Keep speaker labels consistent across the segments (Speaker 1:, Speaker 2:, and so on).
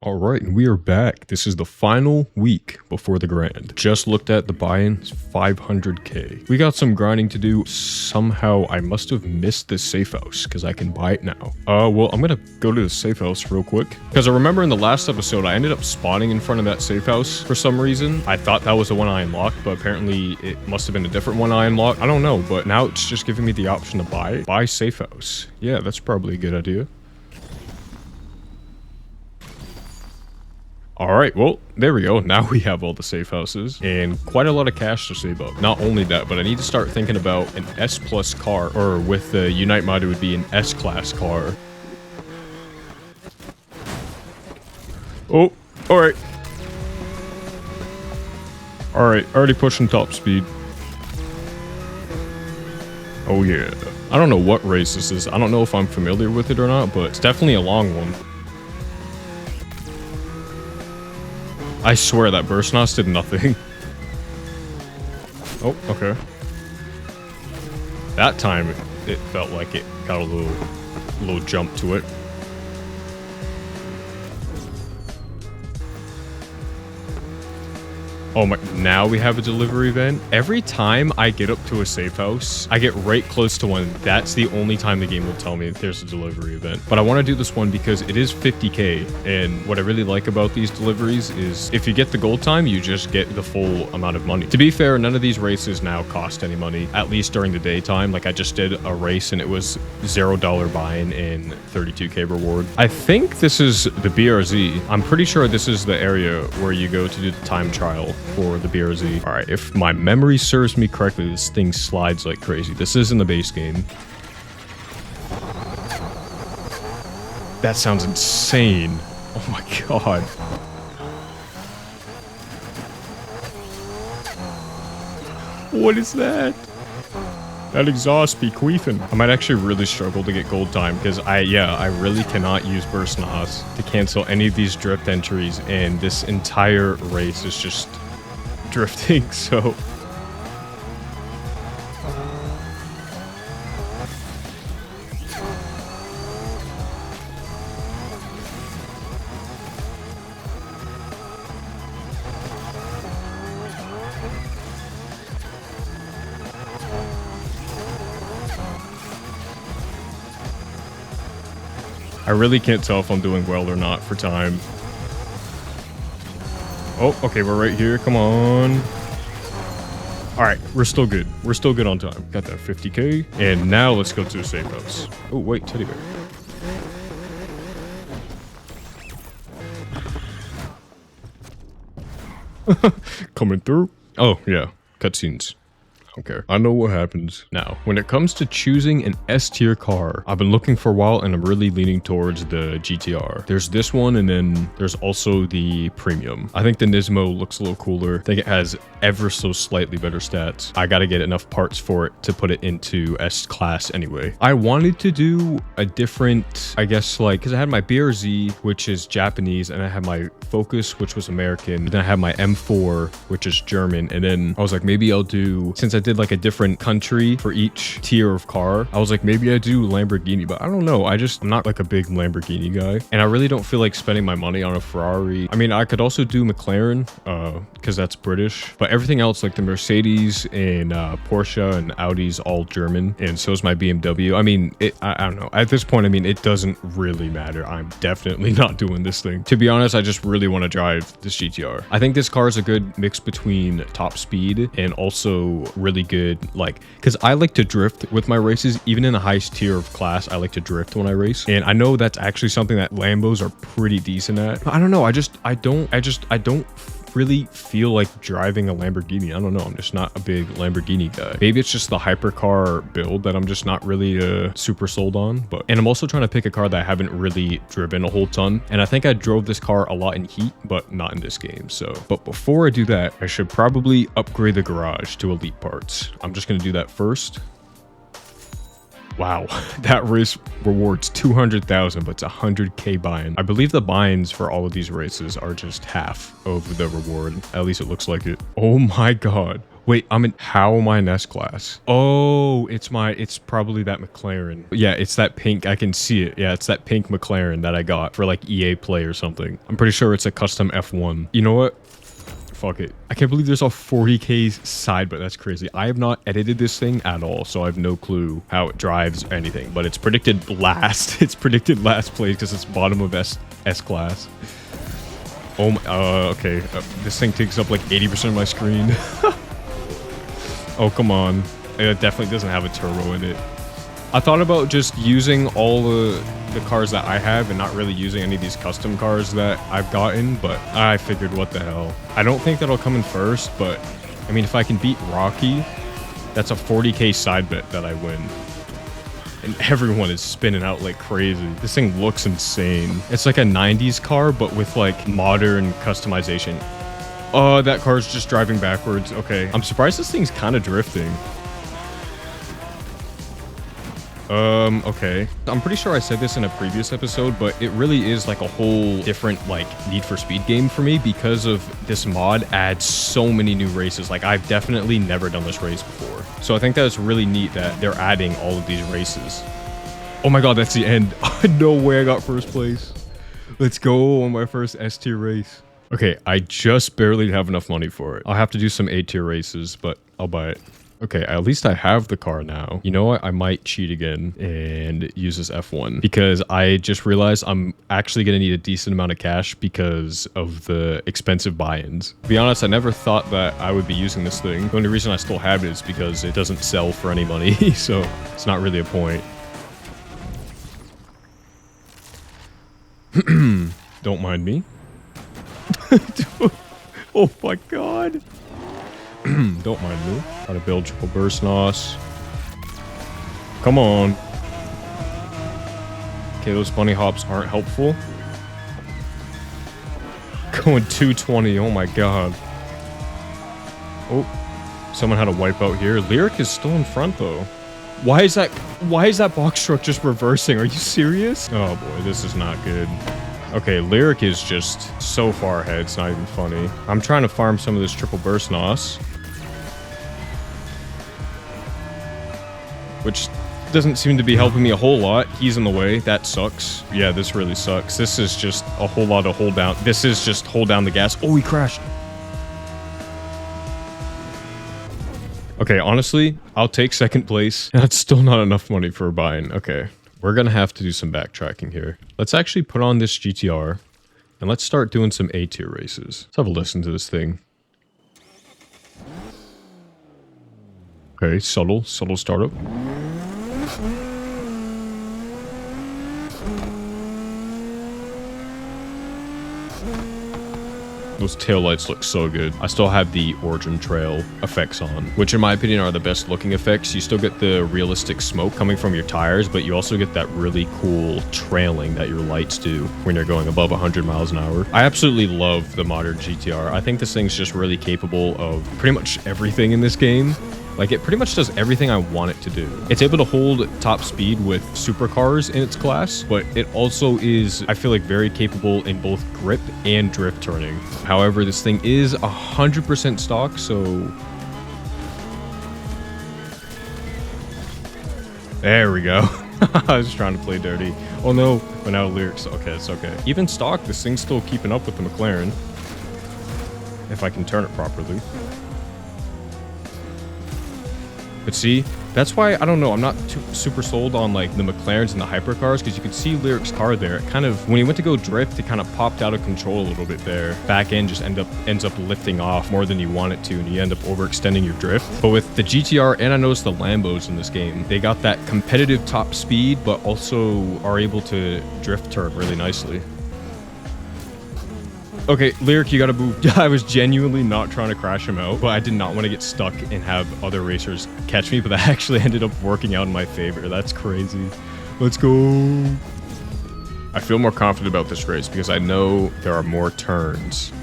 Speaker 1: All right, and we are back. This is the final week before the grind. Just looked at the buy-in, it's 500k. We got some grinding to do. Somehow I must have missed this safe house because I can buy it now. Well, I'm gonna go to the safe house real quick because I remember in the last episode I ended up spawning in front of that safe house for some reason. I thought that was the one I unlocked, but apparently it must have been a different one I unlocked. I don't know, but now it's just giving me the option to buy safe house. Yeah, that's probably a good idea. All right, well, there we go. Now we have all the safe houses and quite a lot of cash to save up. Not only that, but I need to start thinking about an S plus car, or with the Unite mod, it would be an S class car. Oh, all right. All right, already pushing top speed. Oh yeah. I don't know what race this is. I don't know if I'm familiar with it or not, but it's definitely a long one. I swear that burst nos did nothing. Oh, okay. That time it felt like it got a little jump to it. Oh my, now we have a delivery event. Every time I get up to a safe house, I get right close to one. That's the only time the game will tell me there's a delivery event. But I want to do this one because it is 50k. And what I really like about these deliveries is if you get the gold time, you just get the full amount of money. To be fair, none of these races now cost any money, at least during the daytime. Like I just did a race and it was $0 buy-in and 32k reward. I think this is the BRZ. I'm pretty sure this is the area where you go to do the time trial for the BRZ. All right, if my memory serves me correctly, this thing slides like crazy. This is in the base game. That sounds insane. Oh my god. What is that? That exhaust be queefing. I might actually really struggle to get gold time because I really cannot use burst nos to cancel any of these drift entries, and this entire race is just drifting, so I really can't tell if I'm doing well or not for time. Oh, okay, we're right here. Come on. All right, we're still good. We're still good on time. Got that 50k. And now let's go to the safe house. Oh, wait, teddy bear. Coming through. Oh, yeah. Cutscenes. Okay, I know what happens. Now, when it comes to choosing an S tier car, I've been looking for a while and I'm really leaning towards the GTR. There's this one and then there's also the premium. I think the Nismo looks a little cooler. I think it has ever so slightly better stats. I gotta get enough parts for it to put it into S class anyway. I wanted to do a different, I guess, like, because I had my BRZ, which is Japanese, and I had my Focus, which was American. Then I had my M4, which is German. And then I was like, maybe I'll do, since I did like a different country for each tier of car, I was like, maybe I do Lamborghini, but I don't know. I'm not like a big Lamborghini guy, and I really don't feel like spending my money on a Ferrari. I mean, I could also do McLaren because that's British, but everything else like the Mercedes and Porsche and Audi's all German, and so is my BMW. I mean, I don't know. At this point, I mean, it doesn't really matter. I'm definitely not doing this thing. To be honest, I just really want to drive this GTR. I think this car is a good mix between top speed and also really good, like, because I like to drift with my races. Even in the highest tier of class, I like to drift when I race, and I know that's actually something that Lambos are pretty decent at. I don't know. I don't really feel like driving a Lamborghini. I don't know. I'm just not a big Lamborghini guy. Maybe it's just the hypercar build that I'm just not really super sold on. And I'm also trying to pick a car that I haven't really driven a whole ton. And I think I drove this car a lot in Heat, but not in this game. So, but before I do that, I should probably upgrade the garage to elite parts. I'm just going to do that first. Wow, that race rewards 200,000, but it's 100k buy-in. I believe the buy-ins for all of these races are just half of the reward. At least it looks like it. Oh my god. Wait, how am I in S-Class? Oh, it's probably that McLaren. Yeah, it's that pink, I can see it. Yeah, it's that pink McLaren that I got for like EA Play or something. I'm pretty sure it's a custom F1. You know what? Fuck it. I can't believe there's a 40K side, but that's crazy. I have not edited this thing at all, so I have no clue how it drives or anything, but it's predicted last. It's predicted last place because it's bottom of S-Class. Oh my, okay. This thing takes up like 80% of my screen. Oh, come on. It definitely doesn't have a turbo in it. I thought about just using all the cars that I have and not really using any of these custom cars that I've gotten, but I figured what the hell. I don't think that'll come in first, but I mean, if I can beat Rocky, that's a 40K side bet that I win. And everyone is spinning out like crazy. This thing looks insane. It's like a 90s car, but with like modern customization. Oh, that car's just driving backwards. Okay. I'm surprised this thing's kind of drifting. Okay. I'm pretty sure I said this in a previous episode, but it really is like a whole different like Need for Speed game for me because of this mod adds so many new races. Like I've definitely never done this race before. So I think that's really neat that they're adding all of these races. Oh my God, that's the end. No way I got first place. Let's go on my first S tier race. Okay, I just barely have enough money for it. I'll have to do some A tier races, but I'll buy it. Okay, at least I have the car now. You know what? I might cheat again and use this F1 because I just realized I'm actually going to need a decent amount of cash because of the expensive buy-ins. To be honest, I never thought that I would be using this thing. The only reason I still have it is because it doesn't sell for any money, so it's not really a point. Don't mind me. Oh my God. Don't mind me. Gotta build triple burst NOS. Come on. Okay, those bunny hops aren't helpful. Going 220. Oh my God. Oh, someone had a wipeout here. Lyric is still in front though. Why is that box truck just reversing? Are you serious? Oh boy, this is not good. Okay, Lyric is just so far ahead, it's not even funny. I'm trying to farm some of this triple burst NOS. Which doesn't seem to be helping me a whole lot. He's in the way. That sucks. Yeah, this really sucks. This is just a whole lot of hold down. This is just hold down the gas. Oh, he crashed. Okay, honestly, I'll take second place. That's still not enough money for buying. Okay. We're going to have to do some backtracking here. Let's actually put on this GTR and let's start doing some A tier races. Let's have a listen to this thing. Okay, subtle startup. Those taillights look so good. I still have the Origin Trail effects on, which in my opinion are the best looking effects. You still get the realistic smoke coming from your tires, but you also get that really cool trailing that your lights do when you're going above 100 miles an hour. I absolutely love the modern GTR. I think this thing's just really capable of pretty much everything in this game. Like, it pretty much does everything I want it to do. It's able to hold top speed with supercars in its class, but it also is, I feel like, very capable in both grip and drift turning. However, this thing is 100% stock, so... There we go. I was trying to play dirty. Oh no, but now Lyrics. Okay, it's okay. Even stock, this thing's still keeping up with the McLaren. If I can turn it properly. But see, that's why, I don't know, I'm not super sold on like the McLarens and the hypercars, because you can see Lyric's car there. It kind of, when he went to go drift, it kind of popped out of control a little bit there. Back end just ends up lifting off more than you want it to, and you end up overextending your drift. But with the GTR, and I noticed the Lambos in this game, they got that competitive top speed, but also are able to drift turn really nicely. Okay, Lyric, you gotta move. I was genuinely not trying to crash him out, but I did not want to get stuck and have other racers catch me, but that actually ended up working out in my favor. That's crazy. Let's go. I feel more confident about this race because I know there are more turns.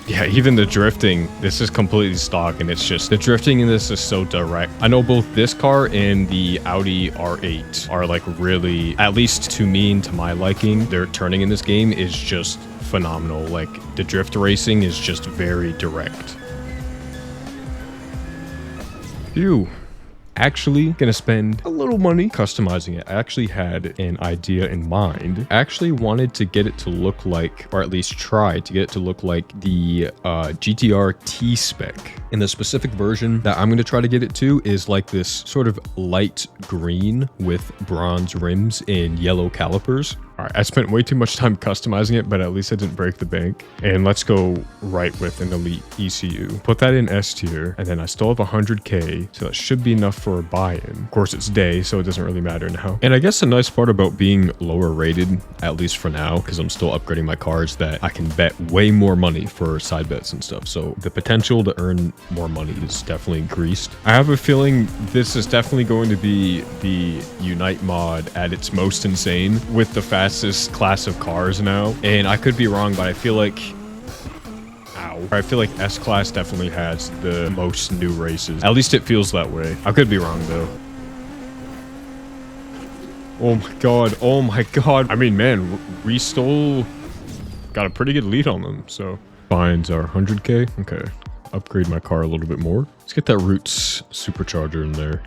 Speaker 1: Yeah, even the drifting, this is completely stock, and it's just, the drifting in this is so direct. I know both this car and the Audi R8 are like really, at least to me and to my liking, their turning in this game is just phenomenal. Like, the drift racing is just very direct. Phew. Actually gonna spend a little money customizing it. I actually had an idea in mind. I actually wanted to get it to look like, or at least try to get it to look like the GTR T-Spec. And the specific version that I'm gonna try to get it to is like this sort of light green with bronze rims and yellow calipers. All right, I spent way too much time customizing it, but at least I didn't break the bank. And let's go right with an elite ECU. Put that in S tier, and then I still have 100K, so that should be enough for a buy-in. Of course, it's day, so it doesn't really matter now. And I guess the nice part about being lower rated, at least for now, because I'm still upgrading my cars, that I can bet way more money for side bets and stuff. So the potential to earn more money is definitely increased. I have a feeling this is definitely going to be the Unite mod at its most insane with the fastest class of cars now. And I could be wrong, but I feel like S-Class definitely has the most new races. At least it feels that way. I could be wrong though. Oh my god, oh my god. I mean, man, we still got a pretty good lead on them, so. Fines are 100K, okay. Upgrade my car a little bit more. Let's get that Roots supercharger in there.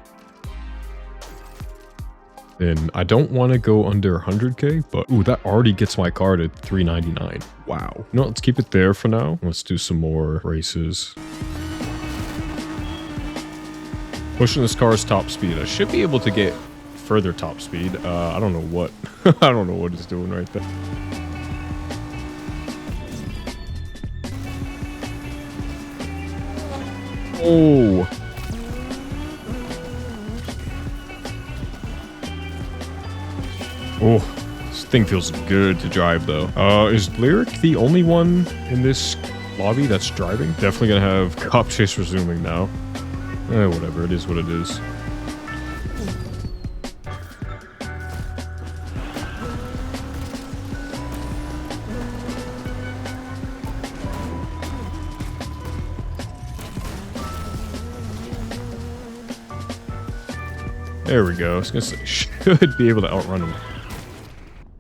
Speaker 1: And I don't want to go under 100K, but ooh, that already gets my car to 399. Wow. You know, let's keep it there for now. Let's do some more races. Pushing this car's top speed. I should be able to get further top speed. I don't know what. I don't know what it's doing right there. Oh. Oh, this thing feels good to drive though. Is Lyric the only one in this lobby that's driving? Definitely gonna have cop chase resuming now. Whatever, it is what it is. There we go. I was gonna say, should be able to outrun him.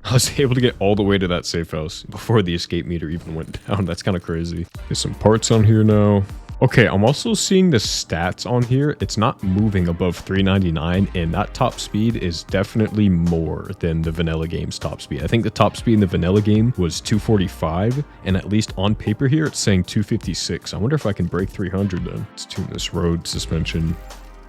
Speaker 1: I was able to get all the way to that safe house before the escape meter even went down. That's kind of crazy. There's some parts on here now. Okay, I'm also seeing the stats on here. It's not moving above 399, and that top speed is definitely more than the vanilla game's top speed. I think the top speed in the vanilla game was 245, and at least on paper here, it's saying 256. I wonder if I can break 300 then. Let's tune this road suspension.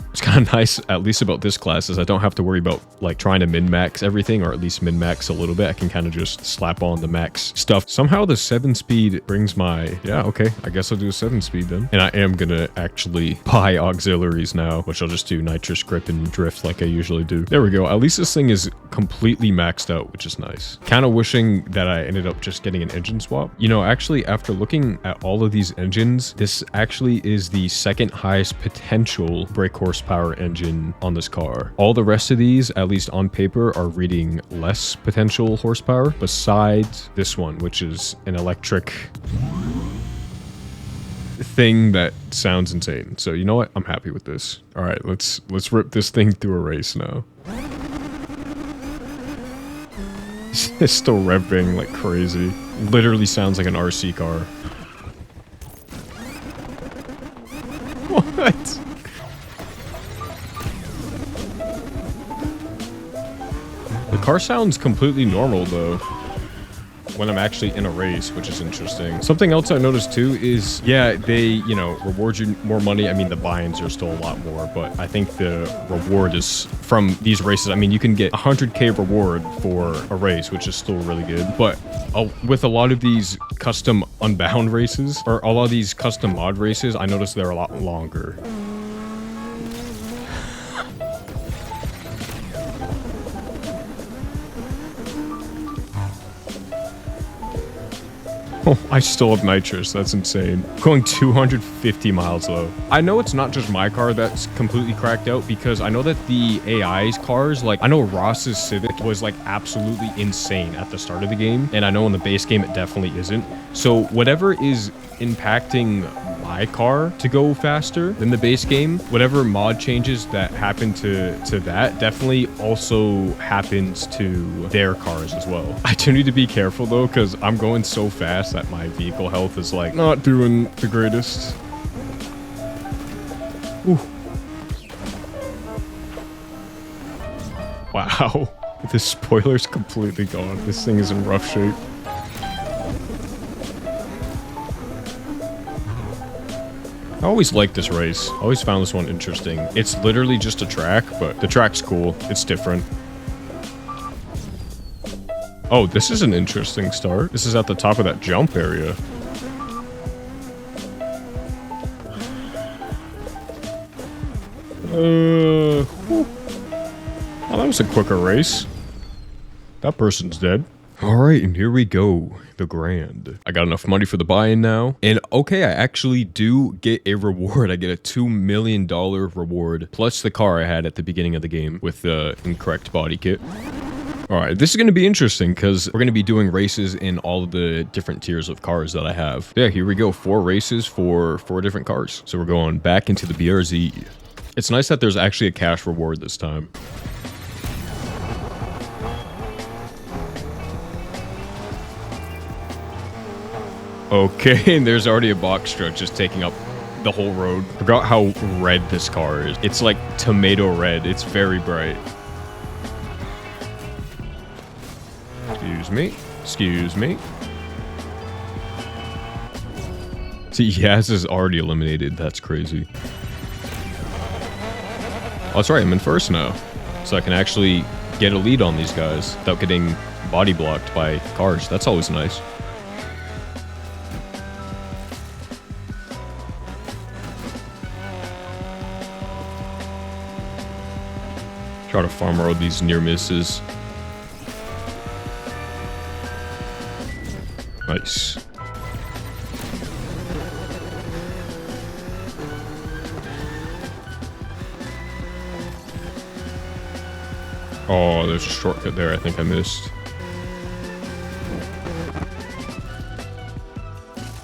Speaker 1: What's kind of nice, at least about this class, is I don't have to worry about like trying to min-max everything, or at least min-max a little bit. I can kind of just slap on the max stuff. Somehow the 7-speed brings my, yeah, okay, I guess I'll do a 7-speed then. And I am gonna actually buy auxiliaries now, which I'll just do nitrous grip and drift like I usually do. There we go. At least this thing is completely maxed out, which is nice. Kind of wishing that I ended up just getting an engine swap. You know, actually, after looking at all of these engines, this actually is the second highest potential brake horsepower engine on this car. All the rest of these, at least on paper, are reading less potential horsepower besides this one, which is an electric thing that sounds insane. So you know what? I'm happy with this. All right, let's rip this thing through a race now. It's still revving like crazy. Literally sounds like an RC car. What? The car sounds completely normal though when I'm actually in a race, which is interesting. Something else I noticed too is, yeah, they, you know, reward you more money. I mean, the buy-ins are still a lot more, but I think the reward is from these races. I mean, you can get 100K reward for a race, which is still really good. But with a lot of these custom Unbound races, or a lot of these custom mod races, I noticed they're a lot longer. Oh, I still have nitrous. That's insane. Going 250 miles though. I know it's not just my car that's completely cracked out, because I know that the AI's cars, like I know Ross's Civic was like absolutely insane at the start of the game. And I know in the base game, it definitely isn't. So whatever is impacting my car to go faster than the base game. Whatever mod changes that happen to that definitely also happens to their cars as well. I do need to be careful though, because I'm going so fast that my vehicle health is like not doing the greatest. Ooh. Wow. The spoiler's completely gone. This thing is in rough shape. I always liked this race. I always found this one interesting. It's literally just a track, but the track's cool. It's different. Oh, this is an interesting start. This is at the top of that jump area. Whew. Oh, that was a quicker race. That person's dead. All right, and here we go. The grand. I got enough money for the buy-in now. And okay, I actually do get a reward. I get a $2 million reward, plus the car I had at the beginning of the game with the incorrect body kit. All right, this is going to be interesting because we're going to be doing races in all of the different tiers of cars that I have. Yeah, here we go. 4 races for 4 different cars. So we're going back into the BRZ. It's nice that there's actually a cash reward this time. Okay, and there's already a box truck just taking up the whole road. Forgot how red this car is. It's like tomato red. It's very bright. Excuse me. Excuse me. See, Yaz is already eliminated. That's crazy. Oh, that's right. I'm in first now. So I can actually get a lead on these guys without getting body blocked by cars. That's always nice. Try to farm road these near misses. Nice. Oh, there's a shortcut there I think I missed.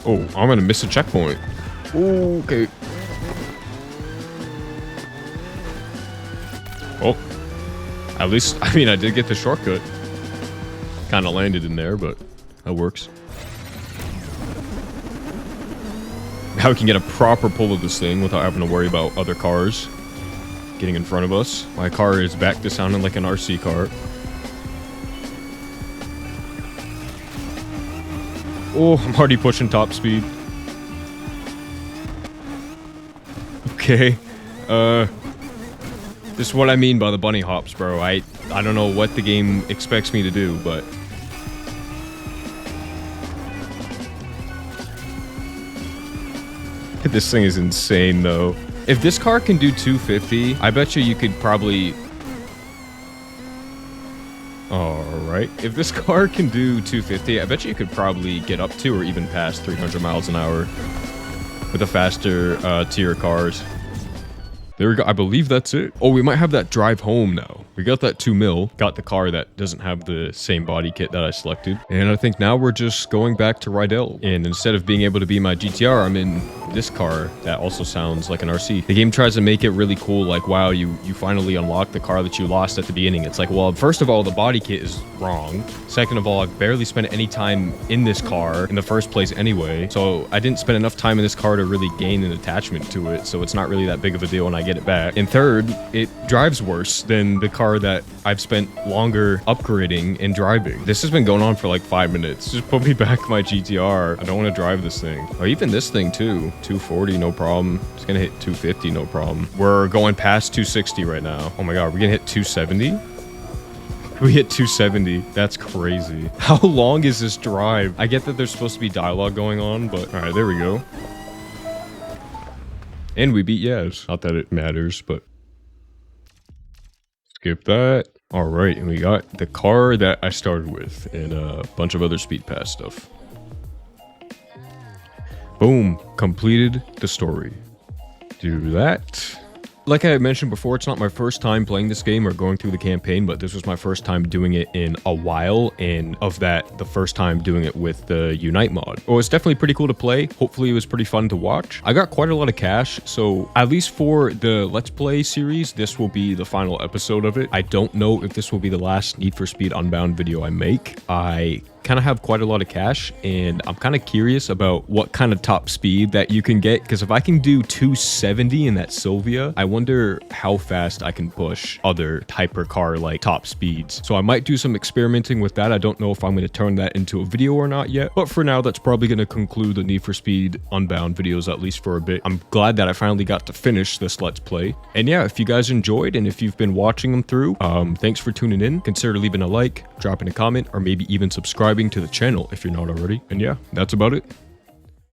Speaker 1: Oh, I'm gonna miss a checkpoint. Ooh, okay. Oh. At least, I mean, I did get the shortcut. Kind of landed in there, but that works. Now we can get a proper pull of this thing without having to worry about other cars getting in front of us. My car is back to sounding like an RC car. Oh, I'm already pushing top speed. Okay. This is what I mean by the bunny hops, bro. I don't know what the game expects me to do, but... This thing is insane, though. If this car can do 250, I bet you could probably... Alright. If this car can do 250, I bet you could probably get up to or even past 300 miles an hour with the faster tier cars. There we go. I believe that's it. Oh, we might have that drive home now. We got that 2 mil. Got the car that doesn't have the same body kit that I selected. And I think now we're just going back to Rydell. And instead of being able to be my GTR, I'm in this car that also sounds like an RC. The game tries to make it really cool. Like, wow, you finally unlocked the car that you lost at the beginning. It's like, well, first of all, the body kit is wrong. Second of all, I've barely spent any time in this car in the first place anyway. So I didn't spend enough time in this car to really gain an attachment to it. So it's not really that big of a deal when I get it back. And third, it drives worse than the car that I've spent longer upgrading and driving. This has been going on for like 5 minutes. Just put me back my GTR. I don't want to drive this thing. Or even this thing too. 240, no problem. It's gonna hit 250, no problem. We're going past 260 right now. Oh my god, we're gonna hit 270? We hit 270. That's crazy. How long is this drive? I get that there's supposed to be dialogue going on, but all right, there we go. And we beat Yaz. Not that it matters, but skip that. All right, and we got the car that I started with and a bunch of other speed pass stuff. Boom, completed the story. Do that. Like I mentioned before, it's not my first time playing this game or going through the campaign, but this was my first time doing it in a while, and of that, the first time doing it with the Unite mod. Well, it's definitely pretty cool to play. Hopefully it was pretty fun to watch. I got quite a lot of cash, so at least for the Let's Play series, this will be the final episode of it. I don't know if this will be the last Need for Speed Unbound video I make. I kind of have quite a lot of cash, and I'm kind of curious about what kind of top speed that you can get, because if I can do 270 in that Sylvia, I wonder how fast I can push other hypercar like top speeds. So I might do some experimenting with that. I don't know if I'm going to turn that into a video or not yet, but for now, that's probably going to conclude the Need for Speed Unbound videos, at least for a bit. I'm glad that I finally got to finish this Let's Play. And yeah, if you guys enjoyed, and if you've been watching them through, thanks for tuning in. Consider leaving a like, dropping a comment, or maybe even subscribing to the channel if you're not already. And yeah, that's about it.